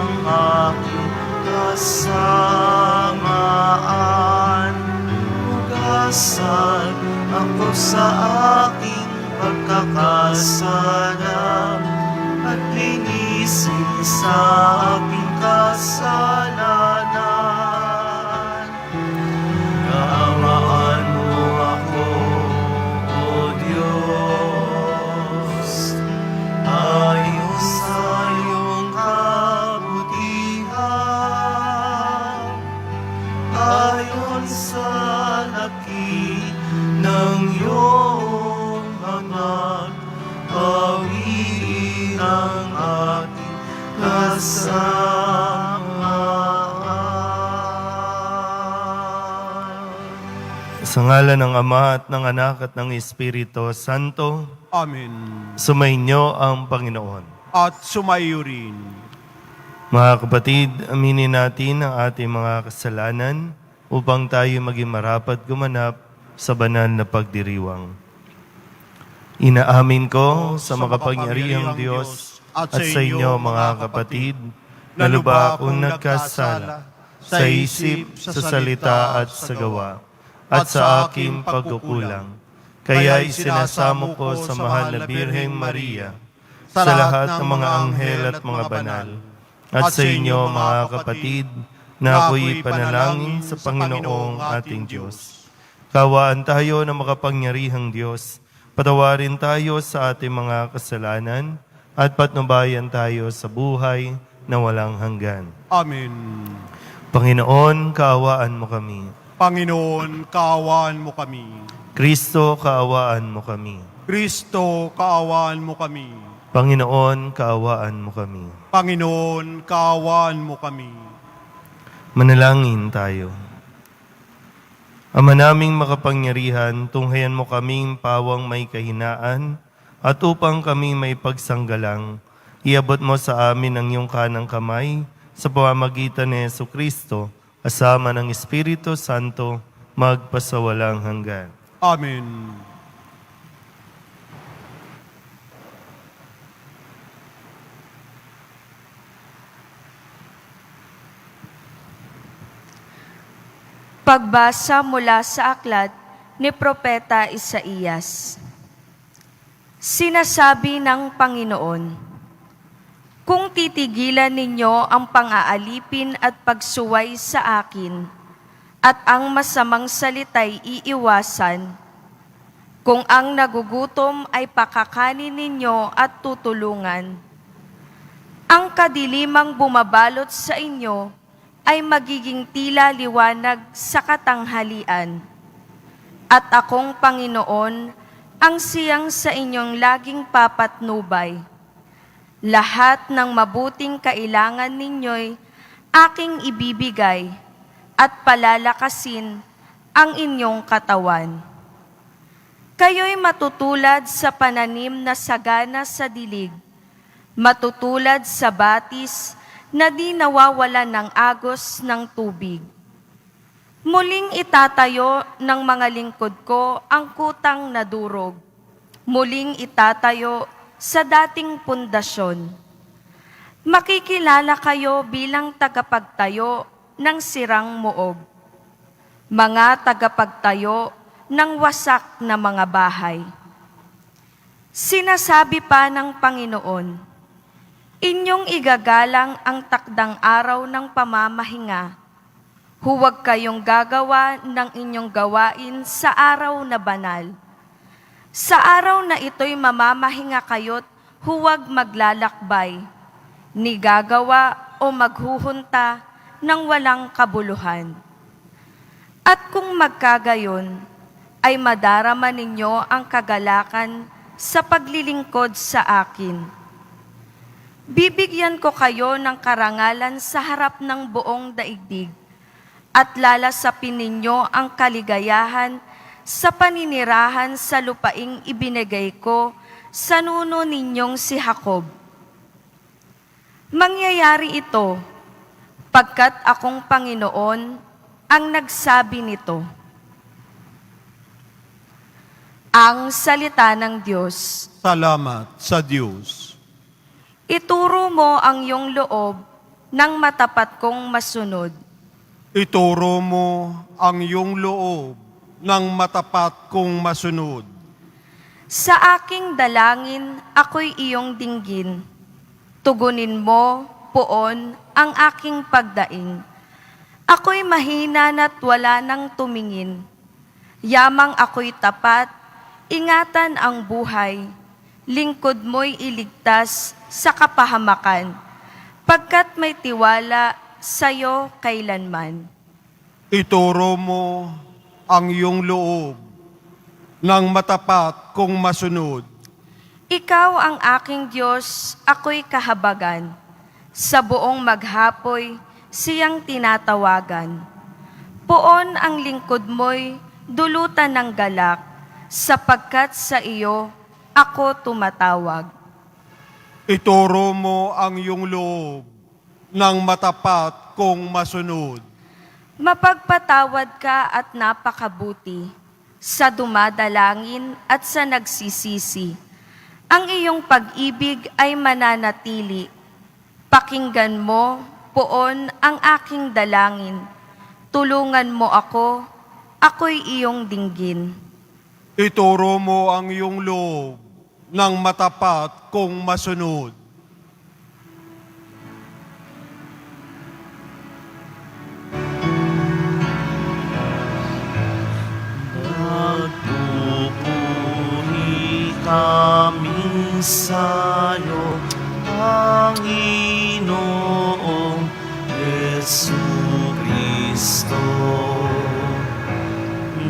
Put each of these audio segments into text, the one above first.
ang aking kasamaan. Hugasan ako sa aking pagkakasala at linisin sa aking kasalanan. Kaawaan mo ako, O Diyos, ayon sa iyong kabutihan, ayon sa laki ng iyong anak, bawiin ang aking kasamaan. Sa ngalan ng Ama at ng Anak at ng Espiritu Santo, Amen. sumainyo ang Panginoon. At sumayo rin. Mga kapatid, aminin natin ang ating mga kasalanan upang tayo maging marapat gumanap sa banal na pagdiriwang. Inaamin ko sa makapangyarihang Diyos at sa inyo mga kapatid na lubha akong nagkasala sa isip, sa salita at sa gawa at sa aking pagkukulang. Kaya isinasamo ko sa mahal na Birheng Maria, sa lahat ng mga anghel at mga banal, at sa inyo mga kapatid na ako'y panalangin sa Panginoong ating Diyos. Kawaan tayo ng makapangyarihang Diyos, patawarin tayo sa ating mga kasalanan, at patnubayan tayo sa buhay na walang hanggan. Amen. Panginoon, kaawaan mo kami. Panginoon, kaawaan mo kami. Kristo, kaawaan mo kami. Kristo, kaawaan mo kami. Panginoon, kaawaan mo kami. Panginoon, kaawaan mo kami. Manalangin tayo. Ama naming makapangyarihan, tunghayan mo kaming pawang may kahinaan, at upang kami may pagsanggalang, iabot mo sa amin ang iyong kanang kamay sa pamamagitan ni Jesucristo, kasama ng Espiritu Santo, magpasawalang hanggan. Amen. Pagbasa mula sa aklat ni Propeta Isaías. Sinasabi ng Panginoon, kung titigilan ninyo ang pang-aalipin at pagsuway sa akin, at ang masamang salita'y iiwasan, kung ang nagugutom ay pakakanin ninyo at tutulungan, ang kadilimang bumabalot sa inyo ay magiging tila liwanag sa katanghalian. At akong Panginoon, ang siyang sa inyong laging papatnubay. Lahat ng mabuting kailangan ninyo'y aking ibibigay at palalakasin ang inyong katawan. Kayo'y matutulad sa pananim na sagana sa dilig, matutulad sa batis na di nawawalan ng agos ng tubig. Muling itatayo ng mga lingkod ko ang kutang na durog. Muling itatayo sa dating pundasyon. Makikilala kayo bilang tagapagtayo ng sirang muog, mga tagapagtayo ng wasak na mga bahay. Sinasabi pa ng Panginoon, inyong igagalang ang takdang araw ng pamamahinga. Huwag kayong gagawa ng inyong gawain sa araw na banal. Sa araw na ito'y mamamahinga kayo't huwag maglalakbay, ni gagawa o maghuhunta ng walang kabuluhan. At kung magkagayon, ay madarama ninyo ang kagalakan sa paglilingkod sa akin. Bibigyan ko kayo ng karangalan sa harap ng buong daigdig, at lalasapin ninyo ang kaligayahan sa paninirahan sa lupaing ibinigay ko sa nuno ninyong si Jacob. Mangyayari ito, pagkat akong Panginoon ang nagsabi nito. Ang salita ng Diyos. Salamat sa Diyos. Ituro mo ang iyong loob ng matapat kong masunod. Ituro mo ang iyong loob ng matapat kong masunod. Sa aking dalangin, ako'y iyong dinggin. Tugunin mo, poon, ang aking pagdaing. Ako'y mahina na't wala nang tumingin. Yamang ako'y tapat, ingatan ang buhay. Lingkod mo'y iligtas sa kapahamakan, pagkat may tiwala sa'yo kailanman. Ituro mo ang iyong loob ng matapat kong masunod. Ikaw ang aking Diyos, ako'y kahabagan. Sa buong maghapoy, siyang tinatawagan. Poon ang lingkod mo'y dulutan ng galak, sapagkat sa iyo ako tumatawag. Ituro mo ang iyong loob ng matapat kong masunod. Mapagpatawad ka at napakabuti, sa dumadalangin at sa nagsisisi. Ang iyong pag-ibig ay mananatili. Pakinggan mo, poon, ang aking dalangin. Tulungan mo ako, ako'y iyong dinggin. Ituro mo ang iyong loob ng matapat kong masunod. Nagpupuri kami sa'yo, Panginoong Jesucristo.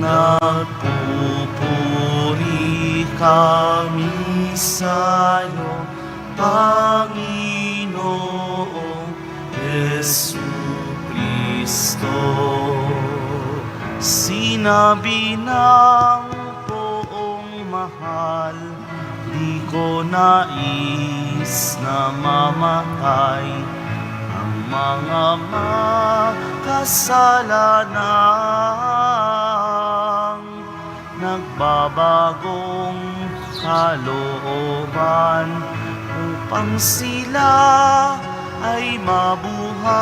Nagpupuri kami sa'yo, Panginoong Jesucristo. Sinabi ng poong mahal, di ko nais na mamatay ang mga makasalanang nagbabagong kalooban upang sila ay mabuhay.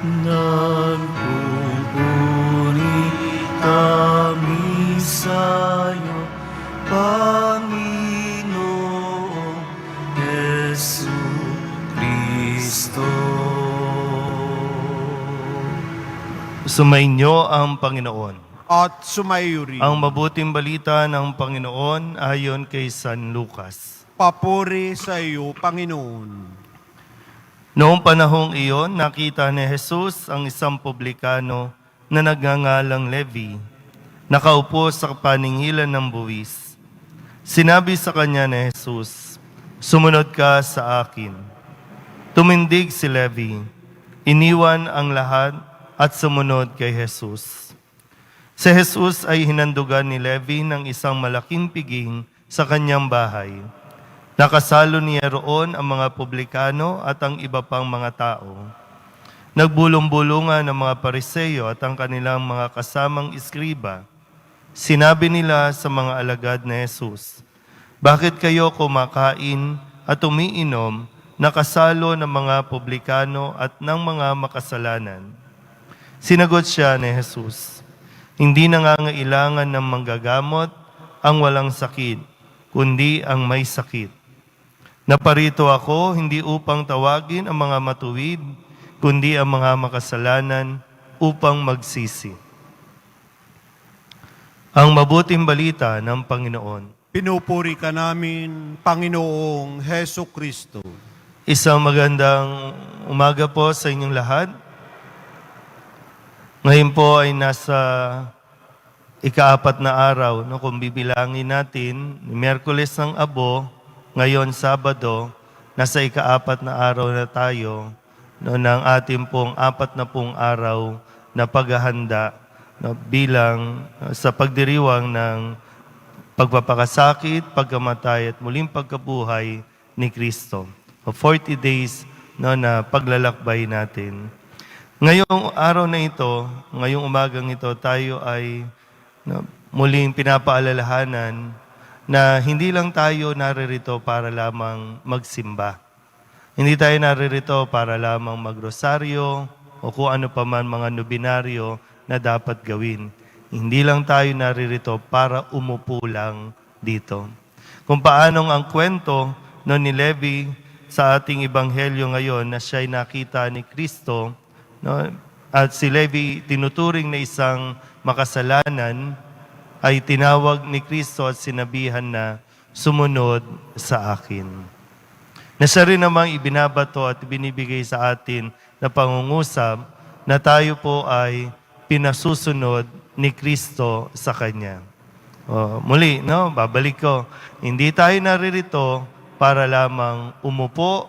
Nagpupuri kami sa'yo, Panginoong Jesucristo. Sumainyo ang Panginoon. At sumayo rin. Ang mabuting balita ng Panginoon ayon kay San Lucas. Papuri sa iyo, Panginoon. Noong panahong iyon, nakita ni Jesus ang isang publikano na nagngangalang Levi, nakaupo sa paningilan ng buwis. Sinabi sa kanya ni Jesus, "Sumunod ka sa akin." Tumindig si Levi, iniwan ang lahat at sumunod kay Jesus. Si Jesus ay hinandugan ni Levi ng isang malaking piging sa kanyang bahay. Nakasalo niya roon ang mga publikano at ang iba pang mga tao. Nagbulong-bulungan ang mga Pariseo at ang kanilang mga kasamang iskriba. Sinabi nila sa mga alagad ni Jesus, "Bakit kayo kumakain at umiinom na kasalo ng mga publikano at ng mga makasalanan?" Sinagot siya ni Jesus, "Hindi nangangailangan ng manggagamot ang walang sakit, kundi ang may sakit. Naparito ako hindi upang tawagin ang mga matuwid, kundi ang mga makasalanan upang magsisi." Ang mabuting balita ng Panginoon. Pinupuri ka namin, Panginoong Heso Kristo. Isang magandang umaga po sa inyong lahat. Ngayon po ay nasa ika-4 na araw, no, kung bibilangin natin, Miyerkules ng Abo, ngayon Sabado, nasa ika-4 na araw na tayo, no, ng ating pong 40 araw na paghahanda, no, bilang sa pagdiriwang ng pagpapakasakit, pagkamatay at muling pagkabuhay ni Kristo. 40 days, no, na paglalakbay natin. Ngayong araw na ito, ngayong umagang ito, tayo ay muling pinapaalalahanan na hindi lang tayo naririto para lamang magsimba. Hindi tayo naririto para lamang magrosaryo o kung ano pa man mga nobinaryo na dapat gawin. Hindi lang tayo naririto para umupo lang dito. Kung paanong ang kwento no, ni Levi sa ating ebanghelyo ngayon na siya'y nakita ni Kristo, no, at si Levi tinuturing na isang makasalanan, ay tinawag ni Kristo at sinabihan na sumunod sa akin. Na siya rin namang ibinabato at binibigay sa atin na pangungusap na tayo po ay pinasusunod ni Kristo sa Kanya. Muli, no, babalik ko. Hindi tayo naririto para lamang umupo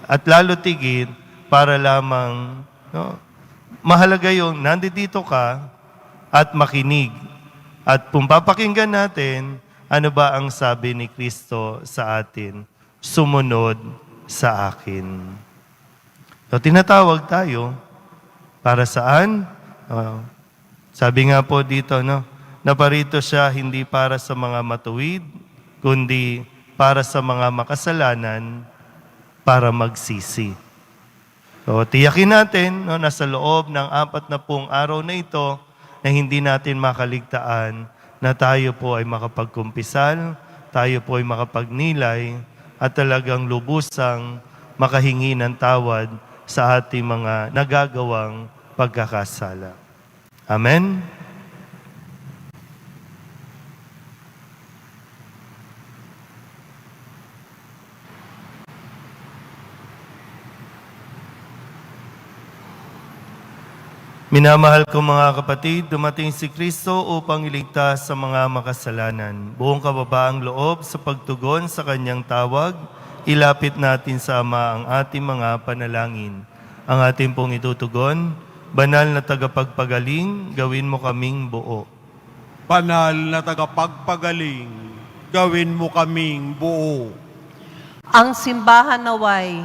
at lalo tigit para lamang, no, mahalaga yung nandito ka at makinig. At kung papakinggan natin, ano ba ang sabi ni Kristo sa atin? Sumunod sa akin. So, tinatawag tayo para saan? Sabi nga po dito, no, naparito siya hindi para sa mga matuwid, kundi para sa mga makasalanan, para magsisi. So, tiyakin natin, no, nasa loob ng 40 araw na ito, na hindi natin makaligtaan na tayo po ay makapagkumpisal, tayo po ay makapagnilay, at talagang lubusang makahingi ng tawad sa ating mga nagagawang pagkakasala. Amen? Minamahal ko mga kapatid, dumating si Kristo upang iligtas sa mga makasalanan. Buong kababaang loob sa pagtugon sa kanyang tawag, ilapit natin sa Ama ang ating mga panalangin. Ang ating pong itutugon, banal na tagapagpagaling, gawin mo kaming buo. Banal na tagapagpagaling, gawin mo kaming buo. Ang simbahan naway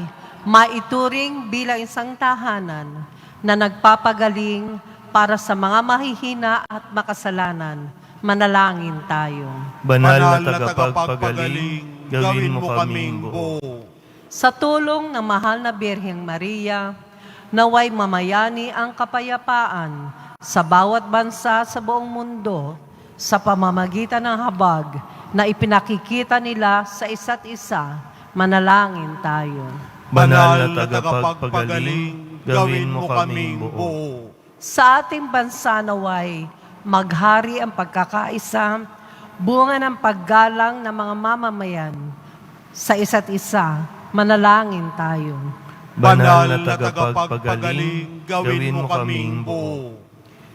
maituring bilang isang tahanan na nagpapagaling para sa mga mahihina at makasalanan. Manalangin tayo. Banal na tagapagpagaling, gawin mo kaming buo. Sa tulong ng mahal na Birheng Maria, naway mamayani ang kapayapaan sa bawat bansa sa buong mundo sa pamamagitan ng habag na ipinakikita nila sa isa't isa. Manalangin tayo. Banal na tagapagpagaling, gawin mo kaming buo. Sa ating bansa naway, maghari ang pagkakaisa, bunga ng paggalang ng mga mamamayan. Sa isa't isa, manalangin tayo. Banal na tagapagpagaling, gawin mo kaming buo.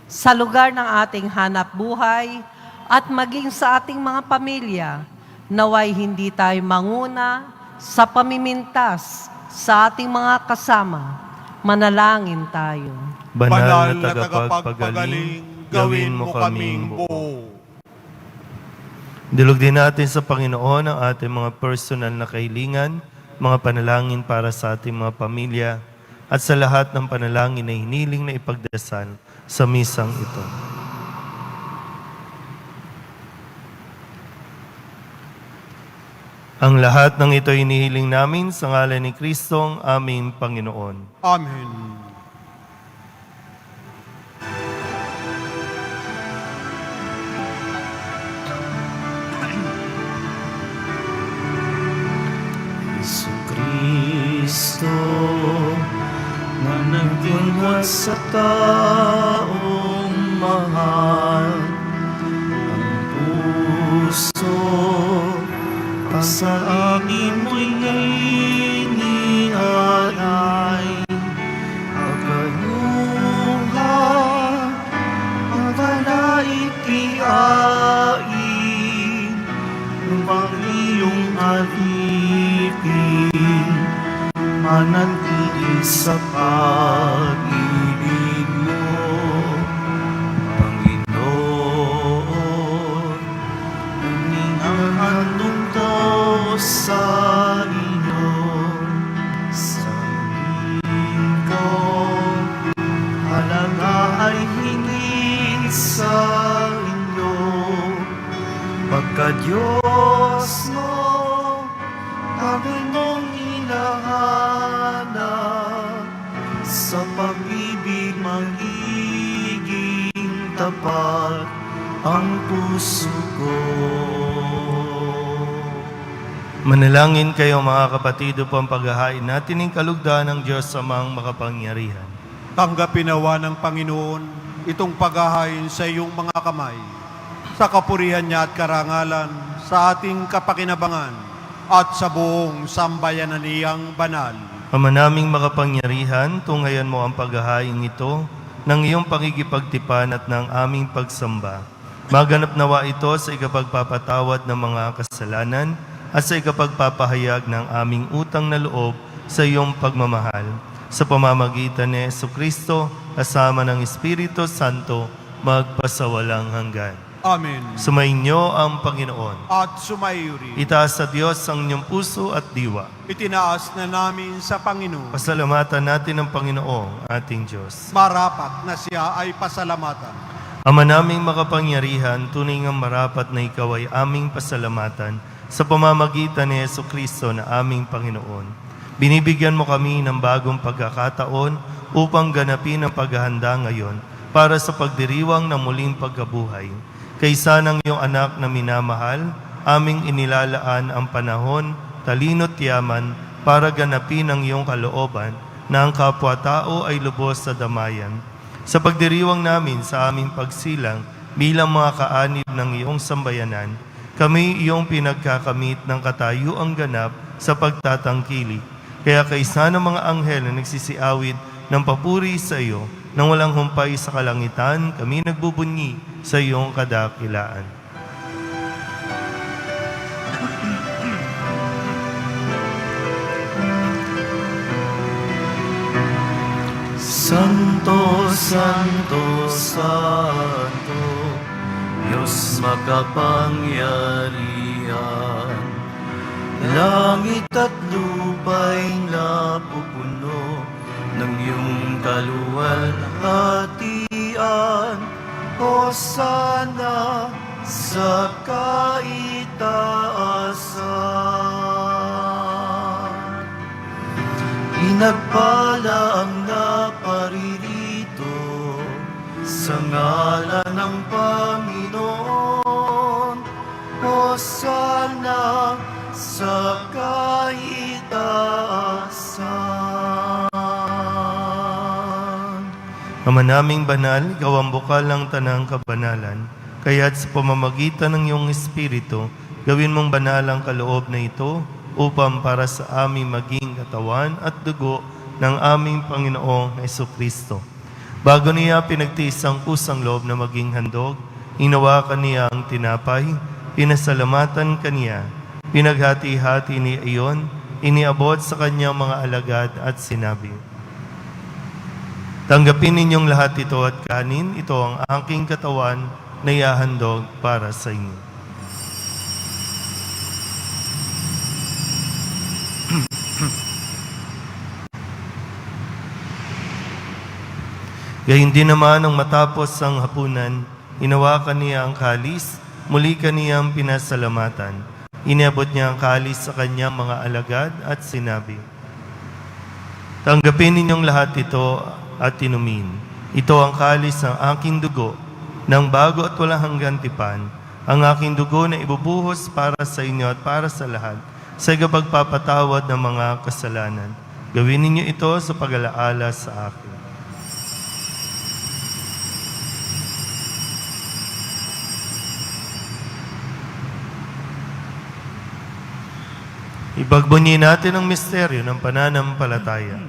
Sa lugar ng ating hanap buhay at maging sa ating mga pamilya, naway hindi tayo manguna sa pamimintas sa ating mga kasama. Manalangin tayo. Banal na tagapagpagaling, gawin mo kaming buo. Dilog din natin sa Panginoon ang ating mga personal na kahilingan, mga panalangin para sa ating mga pamilya, at sa lahat ng panalangin na hiniling na ipagdasal sa misang ito. Ang lahat ng ito inihiling namin sa ngalan ni Kristong aming Panginoon. Amen. Jesucristo, na nagdingwat sa taong mahal, ang puso sa amin mo'y inialay, pagkaluha, mabalait kiain, upang iyong alipin, manatili sa pag-ibig mo, Panginoon, ang handog sa iyo, sa ko, halaga ay hingin sa inyo, pagka Diyos mo, Panginoong lahanan, sa pag-ibig magiging tapat ang puso ko. Manalangin kayo mga kapatid upang paghahain natin ang kalugdan ng Diyos Amang makapangyarihan. Tanggapin nawa ng Panginoon itong paghahain sa iyong mga kamay, sa kapurihan niya at karangalan, sa ating kapakinabangan, at sa buong sambayanan niyang banal. Ama naming makapangyarihan, tunghayan mo ang paghahain ito ng iyong pakikipagtipan at ng aming pagsamba. Maganap nawa ito sa ikapagpapatawad ng mga kasalanan at sa ikapagpapahayag ng aming utang na loob sa iyong pagmamahal. Sa pamamagitan ni Jesucristo, kasama ng Espiritu Santo, magpasawalang hanggan. Amen. Sumainyo ang Panginoon. At sumayo rin. Itaas sa Diyos ang inyong puso at diwa. Itinaas na namin sa Panginoon. Pasalamatan natin ang Panginoong ating Diyos. Marapat na siya ay pasalamatan. Ama naming makapangyarihan, tunay ngang marapat na ikaw ay aming pasalamatan sa pamamagitan ni Jesucristo na aming Panginoon. Binibigyan mo kami ng bagong pagkakataon upang ganapin ang paghahanda ngayon para sa pagdiriwang ng muling pagkabuhay. Kaysa ng iyong anak na minamahal, aming inilalaan ang panahon, talino't yaman para ganapin ang iyong kalooban na ang kapwa-tao ay lubos sa damayan. Sa pagdiriwang namin sa aming pagsilang bilang mga kaanib ng iyong sambayanan, kami iyong pinagkakamit ng katayuang ganap sa pagtatangkilik. Kaya kaysa ng mga anghel na nagsisiawit ng papuri sa iyo, nang walang humpay sa kalangitan, kami nagbubunyi sa iyong kadakilaan. Santo, Santo, Santo, Diyos makapangyarihan, langit at lupa'y napupuno ng iyong kaluwalhatian. Hosana sa kaitaasan. Pinagpala ang naparirito sa ngalan ng Panginoon. Hosana sa kaitaasan. Ama naming banal, ikaw ang bukal ng tanang kabanalan, kaya't sa pamamagitan ng iyong Espiritu, gawin mong banal ang kaloob na ito upang para sa aming maging katawan at dugo ng aming Panginoong Jesucristo. Bago niya pinagtiis ang kusang loob na maging handog, hinawakan niya ang tinapay, pinasalamatan kaniya, pinaghati-hati ni iyon, iniabot sa kanyang mga alagad at sinabi, tanggapin ninyong lahat ito at kanin, ito ang aking katawan na ihahandog para sa inyo. Gayun din naman nang matapos ang hapunan, hinawakan niya ang kalis, muli kaniyang pinasalamatan. Iniabot niya ang kalis sa kanyang mga alagad at sinabi, tanggapin ninyong lahat ito at inumin. Ito ang kalis ng aking dugo, ng bago at walang hanggang tipan, ang aking dugo na ibubuhos para sa inyo at para sa lahat, sa ikapagpapatawad ng mga kasalanan. Gawin ninyo ito sa pag-alaala sa akin. Ipagbunyi natin ang misteryo ng pananampalataya.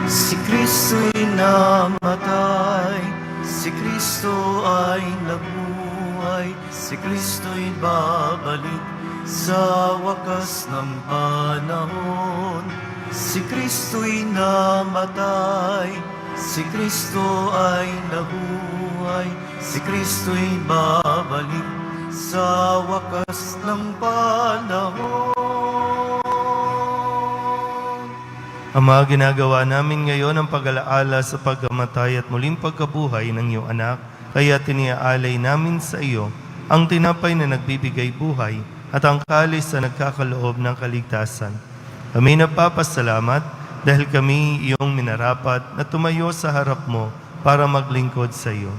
Si Kristo'y namatay, si Kristo ay nabuhay, si Kristo'y babalik sa wakas ng panahon. Si Kristo'y namatay, si Kristo ay nabuhay, si Kristo'y babalik sa wakas ng panahon. Ama, ginagawa namin ngayon ang pag-alaala sa pagkamatay at muling pagkabuhay ng iyong anak, kaya tiniaalay namin sa iyo ang tinapay na nagbibigay buhay at ang kalis na nagkakaloob ng kaligtasan. Kami nagpapasalamat dahil kami iyong minarapat na tumayo sa harap mo para maglingkod sa iyo.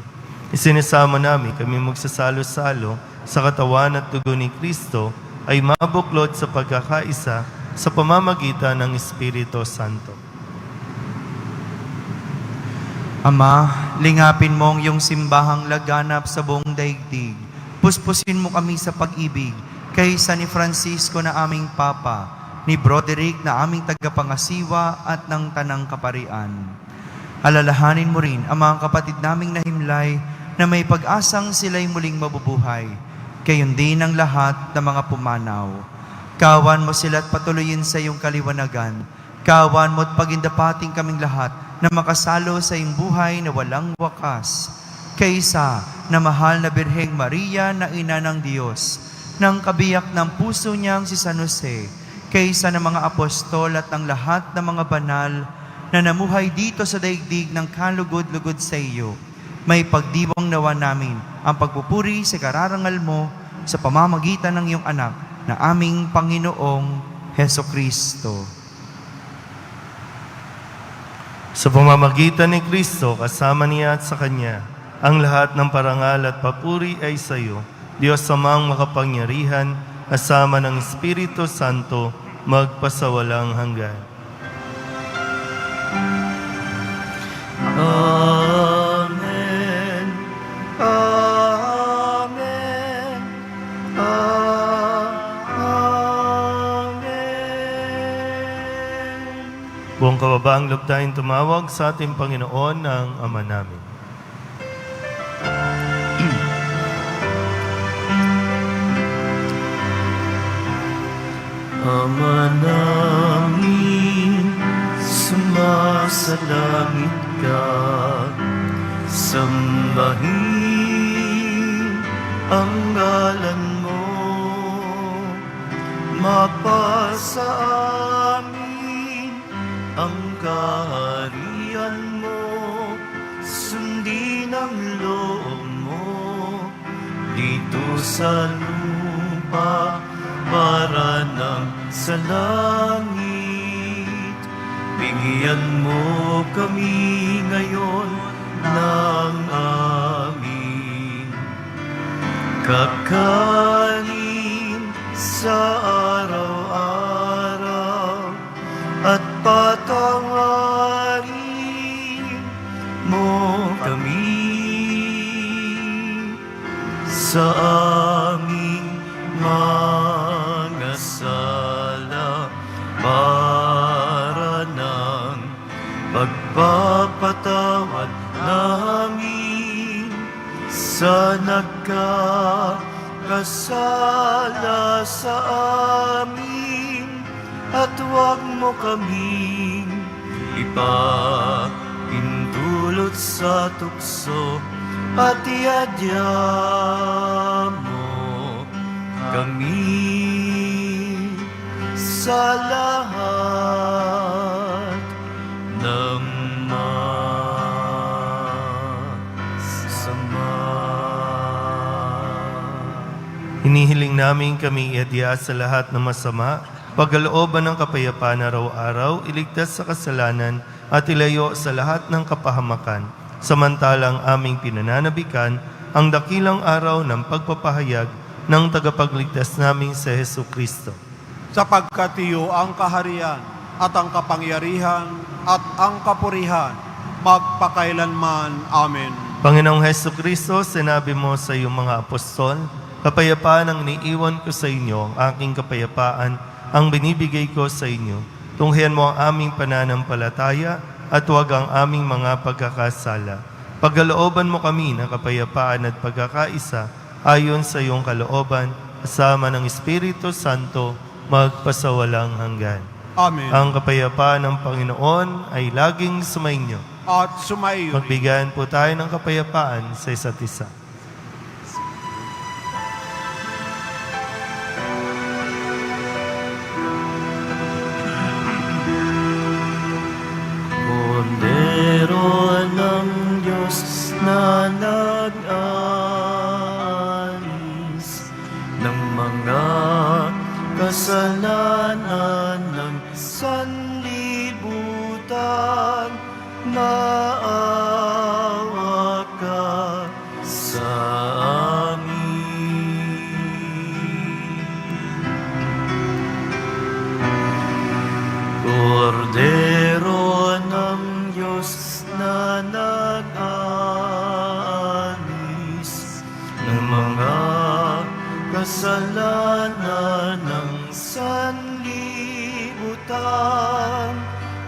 Isinisama namin kami magsasalo-salo sa katawan at dugo ni Kristo ay mabuklod sa pagkakaisa sa pamamagitan ng Espiritu Santo. Ama, lingapin mo ang iyong simbahang laganap sa buong daigdig. Puspusin mo kami sa pag-ibig kaysa ni Francisco na aming Papa, ni Broderick na aming tagapangasiwa at ng Tanang Kaparian. Alalahanin mo rin ang mga kapatid naming nahimlay na may pag-asang sila'y muling mabubuhay. Gayon din ang lahat ng mga pumanaw. Kawan mo sila at patuloyin sa iyong kaliwanagan. Kawan mo at pagindapating kaming lahat na makasalo sa iyong buhay na walang wakas. Kaysa na mahal na Birheng Maria na ina ng Diyos, ng kabiyak ng puso niyang si San Jose, kaysa ng mga apostol at ng lahat ng mga banal na namuhay dito sa daigdig ng kalugod-lugod sa iyo, may pagdiwang nawa namin ang pagpupuri sa kararangal mo sa pamamagitan ng iyong anak na aming Panginoong Hesukristo. Sa pamamagitan ni Kristo, kasama niya at sa Kanya, ang lahat ng parangal at papuri ay sa iyo, Diyos Amang makapangyarihan, kasama ng Espiritu Santo, magpasawalang hanggan. Amen. Amen. Amen. Buong kababaang loob tayong tumawag sa ating Panginoon ng Ama namin. Ama namin, sumasalangit ka, sambahin ang ngalan mo, mapasa amin ang kaharian mo, sundin ang loob mo, dito sa lupa, para ng sa langit. Bigyan mo kami ngayon ng aming kakanin sa araw-araw at patawarin mo kami sa aming mga sala para ng pagpapatawad namin sa nagkakasala sa amin, at huwag mo kaming ipahintulot sa tukso, at iadya mo kami sa lahat ng masama. Hinihiling namin kami iadya sa lahat ng masama, pagkalooban ng kapayapaan araw-araw, iligtas sa kasalanan at ilayo sa lahat ng kapahamakan, samantalang aming pinananabikan ang dakilang araw ng pagpapahayag ng tagapagligtas naming sa Hesukristo. Sapagkat iyo ang kaharian at ang kapangyarihan at ang kapurihan magpakailanman. Amen. Panginoong Hesukristo, sinabi mo sa iyong mga apostol, kapayapaan ang iniiwan ko sa inyo, ang aking kapayapaan ang binibigay ko sa inyo. Tunghayan mo ang aming pananampalataya at huwag ang aming mga pagkakasala. Pagkalooban mo kami ng kapayapaan at pagkakaisa ayon sa iyong kalooban, kasama ng Espiritu Santo, magpasawalang hanggan. Amen. Ang kapayapaan ng Panginoon ay laging sumainyo. At sumaiyo rin. Magbigayan po tayo ng kapayapaan sa isa't isa. Kordero ng Diyos na nag-alis ng mga kasalanan ng sanlibutan, maawa ka sa amin. Kordero ng Diyos na nag-aalis ng mga kasalanan ng sanlibutan,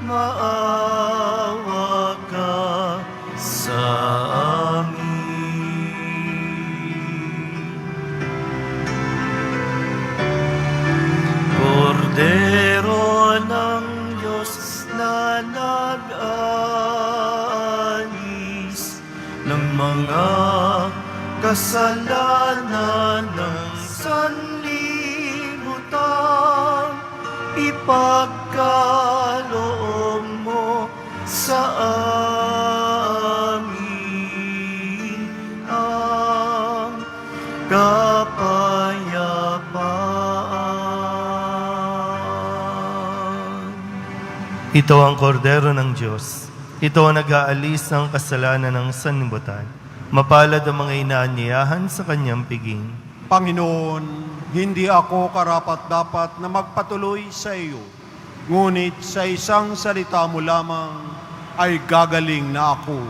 maawa ka sa amin. Kordero ng Diyos na nag-aalis ng mga kasalanan ng sanlibutan, ipagkaloob mo sa amin ang kapayapaan. Ito ang kordero ng Diyos. Ito ang nag-aalis ng kasalanan ng sanlibutan. Mapalad ang mga inaanyayahan sa kanyang piging. Panginoon, hindi ako karapat-dapat na magpatuloy sa iyo. Ngunit sa isang salita mo lamang ay gagaling na ako.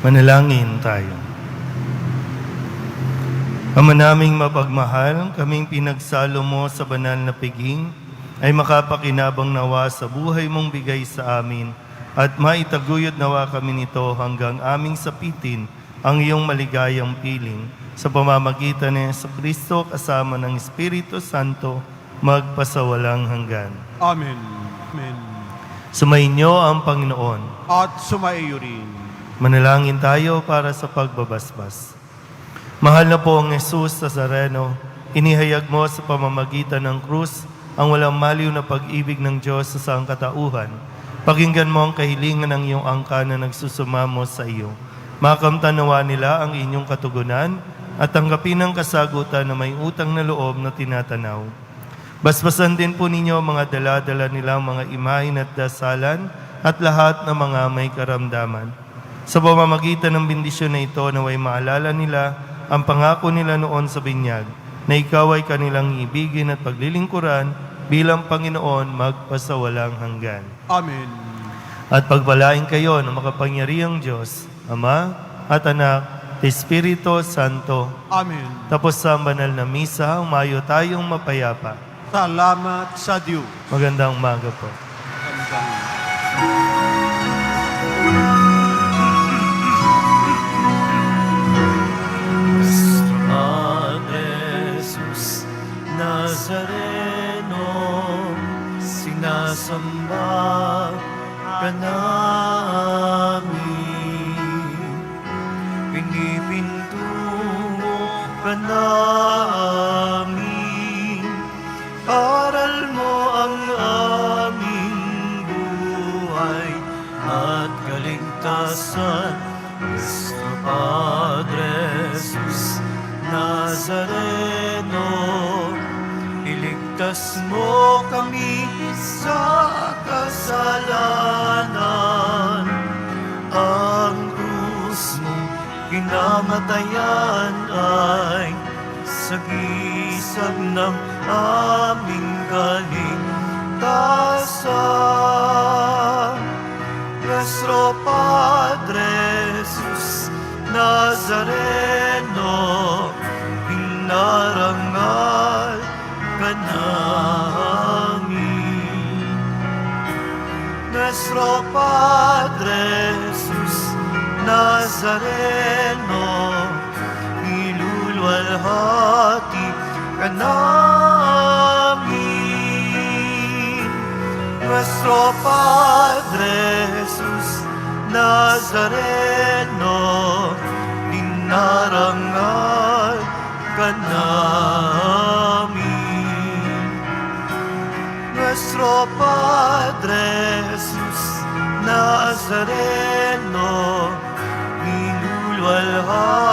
Manalangin tayo. Ama naming mapagmahal, kaming pinagsalo mo sa banal na piging, ay makapakinabang nawa sa buhay mong bigay sa amin, at maitaguyod nawa kami nito hanggang aming sapitin ang iyong maligayang piling, sa pamamagitan ni Jesucristo kasama ng Espiritu Santo, magpasawalang hanggan. Amen. Amen. Sumainyo ang Panginoon. At sumaiyo rin. Manalangin tayo para sa pagbabasbas. Mahal na po ang Jesus Nazareno, inihayag mo sa pamamagitan ng krus ang walang maliw na pag-ibig ng Diyos sa sangkatauhan. Pakinggan mo ang kahilingan ng iyong angka na nagsusumamo sa iyo. Makamtanawa nila ang inyong katugunan at tanggapin ang kasagutan na may utang na loob na tinatanaw. Basbasan din po ninyo mga dala-dala nilang mga imahin at dasalan at lahat ng mga may karamdaman. Sa pamamagitan ng bendisyon na ito, naway maalala nila ang pangako nila noon sa binyag, na ikaw ay kanilang ibigin at paglilingkuran bilang Panginoon magpasawalang hanggan. Amen. At pagpalain kayo ng makapangyarihang Diyos, Ama at Anak, Espiritu Santo. Amen. Tapos sa banal na misa, umayo tayong mapayapa. Salamat sa Diyos. Magandang umaga po. Nazareno, sinasamba ka namin, pinipintuho ka namin, aral mo ang aming buhay at kaligtasan, Cristo Padre Jesus Nazareno. Iligtas mo kami sa kasalanan. Ang krus mo kinamatayan ay sagisag ng aming kaligtasan. Nuestro Padre Jesus Nazareno, pinarangal ka namin. Nuestro Padre Jesus Nazareno, Nilulwalhati ka namin. Nuestro Padre Jesus Nazareno, dinarangal ka namin. Nuestro Padre Jesus Nazareno, nilulwalhati